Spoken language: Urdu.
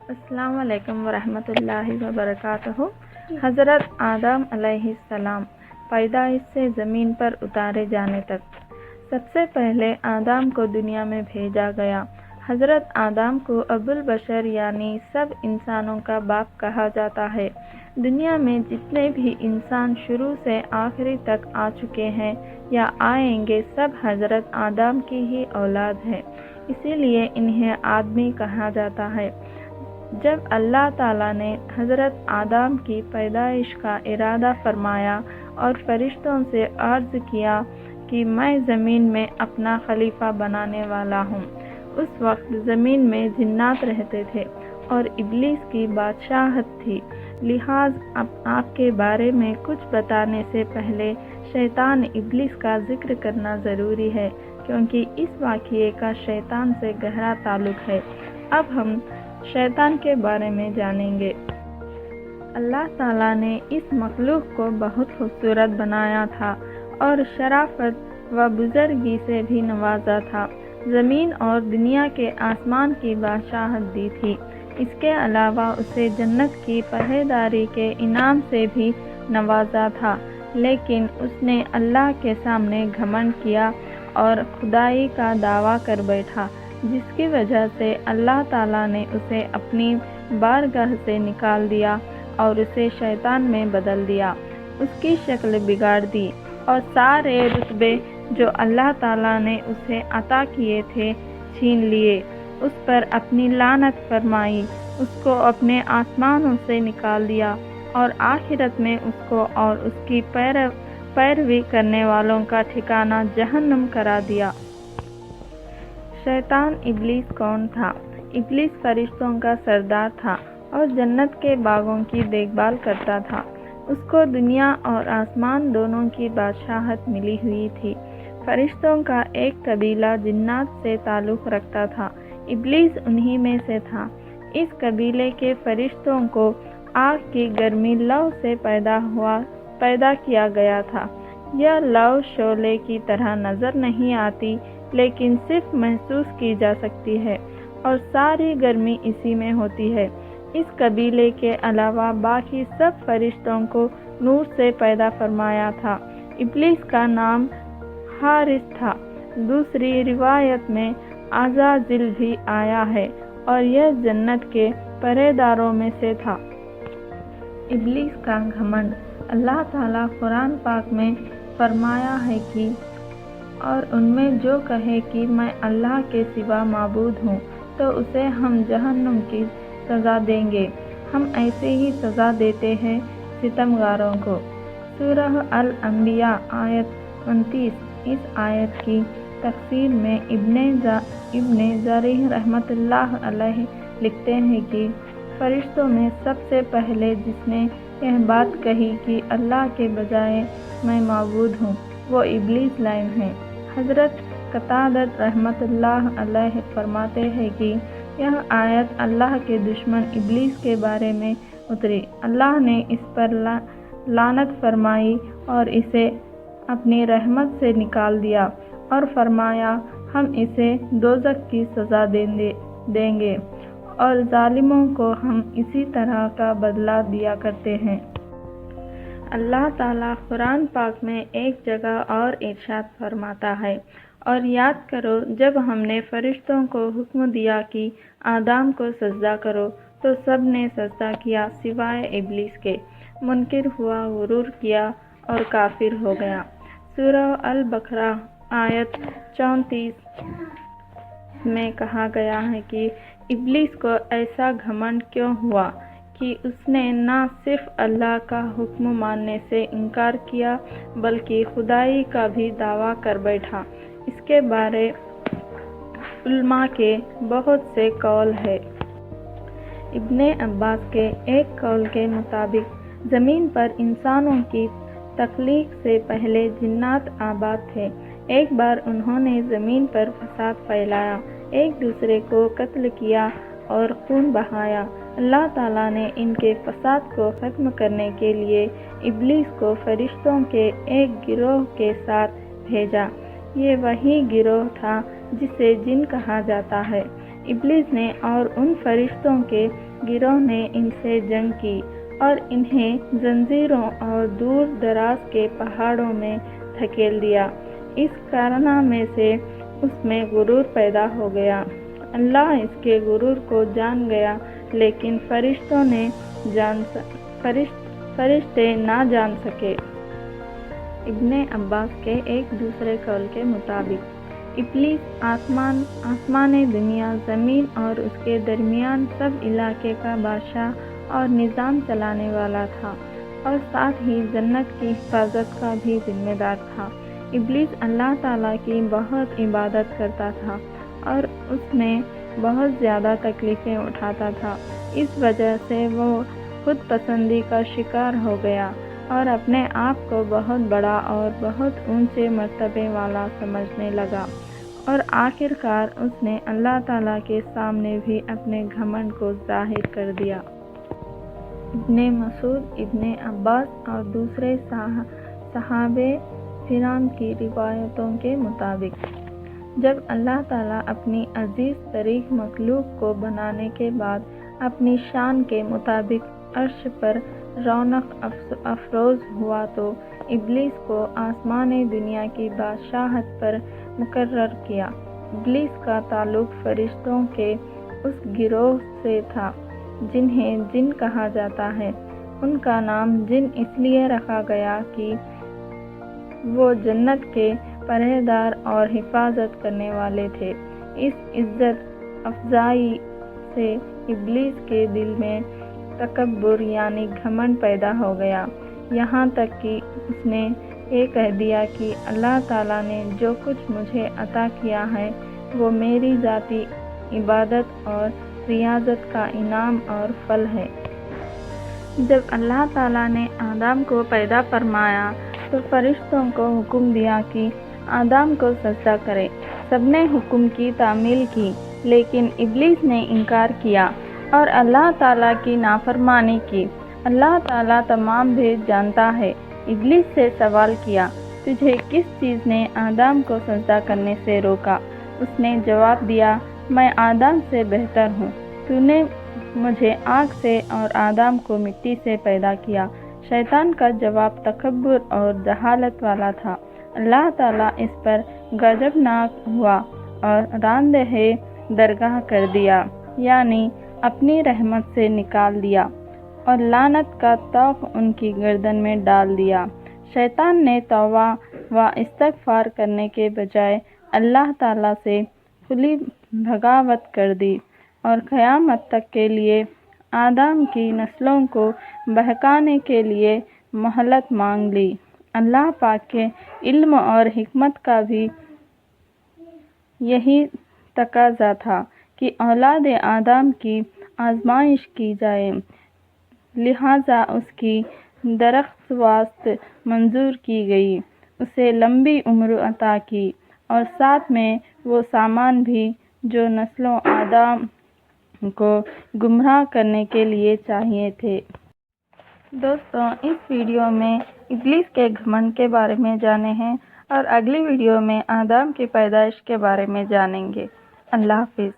السلام علیکم ورحمۃ اللہ وبرکاتہ۔ حضرت آدم علیہ السلام پیدائش سے زمین پر اتارے جانے تک۔ سب سے پہلے آدم کو دنیا میں بھیجا گیا۔ حضرت آدم کو ابو البشر یعنی سب انسانوں کا باپ کہا جاتا ہے۔ دنیا میں جتنے بھی انسان شروع سے آخری تک آ چکے ہیں یا آئیں گے، سب حضرت آدم کی ہی اولاد ہیں، اسی لیے انہیں آدمی کہا جاتا ہے۔ جب اللہ تعالیٰ نے حضرت آدم کی پیدائش کا ارادہ فرمایا اور فرشتوں سے عرض کیا کہ میں زمین میں اپنا خلیفہ بنانے والا ہوں، اس وقت زمین میں جنات رہتے تھے اور ابلیس کی بادشاہت تھی، لہٰذا آپ کے بارے میں کچھ بتانے سے پہلے شیطان ابلیس کا ذکر کرنا ضروری ہے، کیونکہ اس واقعے کا شیطان سے گہرا تعلق ہے۔ اب ہم شیطان کے بارے میں جانیں گے۔ اللہ تعالیٰ نے اس مخلوق کو بہت خوبصورت بنایا تھا اور شرافت و بزرگی سے بھی نوازا تھا۔ زمین اور دنیا کے آسمان کی بادشاہت دی تھی۔ اس کے علاوہ اسے جنت کی پہریداری کے انعام سے بھی نوازا تھا، لیکن اس نے اللہ کے سامنے گھمنڈ کیا اور خدائی کا دعویٰ کر بیٹھا، جس کی وجہ سے اللہ تعالیٰ نے اسے اپنی بارگاہ سے نکال دیا اور اسے شیطان میں بدل دیا، اس کی شکل بگاڑ دی اور سارے رتبے جو اللہ تعالیٰ نے اسے عطا کیے تھے چھین لیے، اس پر اپنی لعنت فرمائی، اس کو اپنے آسمانوں سے نکال دیا اور آخرت میں اس کو اور اس کی پیروی کرنے والوں کا ٹھکانہ جہنم کرا دیا۔ شیطان ابلیس کون تھا؟ ابلیس فرشتوں کا سردار تھا اور جنت کے باغوں کی دیکھ بھال کرتا تھا۔ اس کو دنیا اور آسمان دونوں کی بادشاہت ملی ہوئی تھی۔ فرشتوں کا ایک قبیلہ جنات سے تعلق رکھتا تھا، ابلیس انہی میں سے تھا۔ اس قبیلے کے فرشتوں کو آگ کی گرمی لو سے پیدا کیا گیا تھا۔ یہ لو شعلے کی طرح نظر نہیں آتی، لیکن صرف محسوس کی جا سکتی ہے اور ساری گرمی اسی میں ہوتی ہے۔ اس قبیلے کے علاوہ باقی سب فرشتوں کو نور سے پیدا فرمایا تھا۔ ابلیس کا نام حارس تھا۔ دوسری روایت میں عزازیل بھی آیا ہے اور یہ جنت کے پہریداروں میں سے تھا۔ ابلیس کا گھمنڈ۔ اللہ تعالیٰ قرآن پاک میں فرمایا ہے کہ اور ان میں جو کہے کہ میں اللہ کے سوا معبود ہوں تو اسے ہم جہنم کی سزا دیں گے، ہم ایسے ہی سزا دیتے ہیں ستمگاروں کو۔ سورہ الانبیاء آیت 29۔ اس آیت کی تفسیر میں ابن جریر رحمۃ اللہ علیہ لکھتے ہیں کہ فرشتوں میں سب سے پہلے جس نے یہ بات کہی کہ اللہ کے بجائے میں معبود ہوں، وہ ابلیس لعین ہے۔ حضرت قتادہ رحمۃ اللہ علیہ فرماتے ہیں کہ یہ آیت اللہ کے دشمن ابلیس کے بارے میں اتری۔ اللہ نے اس پر لعنت فرمائی اور اسے اپنی رحمت سے نکال دیا اور فرمایا ہم اسے دوزخ کی سزا دیں گے اور ظالموں کو ہم اسی طرح کا بدلہ دیا کرتے ہیں۔ اللہ تعالیٰ قرآن پاک میں ایک جگہ اور ارشاد فرماتا ہے، اور یاد کرو جب ہم نے فرشتوں کو حکم دیا کہ آدم کو سجدہ کرو تو سب نے سجدہ کیا سوائے ابلیس کے، منکر ہوا، غرور کیا اور کافر ہو گیا۔ سورہ البقرہ آیت 34 میں کہا گیا ہے کہ ابلیس کو ایسا گھمنڈ کیوں ہوا کہ اس نے نہ صرف اللہ کا حکم ماننے سے انکار کیا بلکہ خدائی کا بھی دعویٰ کر بیٹھا۔ اس کے بارے علماء کے بہت سے قول ہیں۔ ابن عباس کے ایک قول کے مطابق زمین پر انسانوں کی تخلیق سے پہلے جنات آباد تھے۔ ایک بار انہوں نے زمین پر فساد پھیلایا، ایک دوسرے کو قتل کیا اور خون بہایا۔ اللہ تعالیٰ نے ان کے فساد کو ختم کرنے کے لیے ابلیس کو فرشتوں کے ایک گروہ کے ساتھ بھیجا۔ یہ وہی گروہ تھا جسے جن کہا جاتا ہے۔ ابلیس نے اور ان فرشتوں کے گروہ نے ان سے جنگ کی اور انہیں زنجیروں اور دور دراز کے پہاڑوں میں دھکیل دیا۔ اس کارنامے سے اس میں غرور پیدا ہو گیا۔ اللہ اس کے غرور کو جان گیا، لیکن فرشتے نہ جان سکے۔ ابن عباس کے ایک دوسرے قول کے مطابق ابلیس آسمان دنیا، زمین اور اس کے درمیان سب علاقے کا بادشاہ اور نظام چلانے والا تھا، اور ساتھ ہی جنت کی حفاظت کا بھی ذمہ دار تھا۔ ابلیس اللہ تعالیٰ کی بہت عبادت کرتا تھا اور اس میں بہت زیادہ تکلیفیں اٹھاتا تھا۔ اس وجہ سے وہ خود پسندی کا شکار ہو گیا اور اپنے آپ کو بہت بڑا اور بہت اونچے مرتبے والا سمجھنے لگا، اور آخر کار اس نے اللہ تعالیٰ کے سامنے بھی اپنے گھمنڈ کو ظاہر کر دیا۔ ابن مسعود، ابن عباس اور دوسرے صحابہ کرام کی روایتوں کے مطابق جب اللہ تعالیٰ اپنی عزیز ترین مخلوق کو بنانے کے بعد اپنی شان کے مطابق عرش پر رونق افروز ہوا تو ابلیس کو آسمان دنیا کی بادشاہت پر مقرر کیا۔ ابلیس کا تعلق فرشتوں کے اس گروہ سے تھا جنہیں جن کہا جاتا ہے۔ ان کا نام جن اس لیے رکھا گیا کہ وہ جنت کے پہریدار اور حفاظت کرنے والے تھے۔ اس عزت افزائی سے ابلیس کے دل میں تکبر یعنی گھمنڈ پیدا ہو گیا، یہاں تک کہ اس نے یہ کہہ دیا کہ اللہ تعالیٰ نے جو کچھ مجھے عطا کیا ہے وہ میری ذاتی عبادت اور ریاضت کا انعام اور پھل ہے۔ جب اللہ تعالیٰ نے آدم کو پیدا فرمایا تو فرشتوں کو حکم دیا کہ آدم کو سجدہ کرے۔ سب نے حکم کی تعمیل کی، لیکن ابلیس نے انکار کیا اور اللہ تعالیٰ کی نافرمانی کی۔ اللہ تعالیٰ تمام بھید جانتا ہے۔ ابلیس سے سوال کیا، تجھے کس چیز نے آدم کو سجدہ کرنے سے روکا؟ اس نے جواب دیا، میں آدم سے بہتر ہوں، تو نے مجھے آگ سے اور آدم کو مٹی سے پیدا کیا۔ شیطان کا جواب تکبر اور جہالت والا تھا۔ اللہ تعالیٰ اس پر غضبناک ہوا اور راندہ درگاہ کر دیا، یعنی اپنی رحمت سے نکال دیا، اور لعنت کا طوق ان کی گردن میں ڈال دیا۔ شیطان نے توبہ و استغفار کرنے کے بجائے اللہ تعالیٰ سے کھلی بغاوت کر دی اور قیامت تک کے لیے آدم کی نسلوں کو بہکانے کے لیے مہلت مانگ لی۔ اللہ پاک کے علم اور حکمت کا بھی یہی تقاضا تھا کہ اولاد آدم کی آزمائش کی جائے، لہٰذا اس کی درخواست منظور کی گئی، اسے لمبی عمر عطا کی، اور ساتھ میں وہ سامان بھی جو نسل آدم کو گمراہ کرنے کے لیے چاہیے تھے۔ دوستوں، اس ویڈیو میں ابلیس کے گھمنڈ کے بارے میں جانے ہیں، اور اگلی ویڈیو میں آدم کی پیدائش کے بارے میں جانیں گے۔ اللہ حافظ۔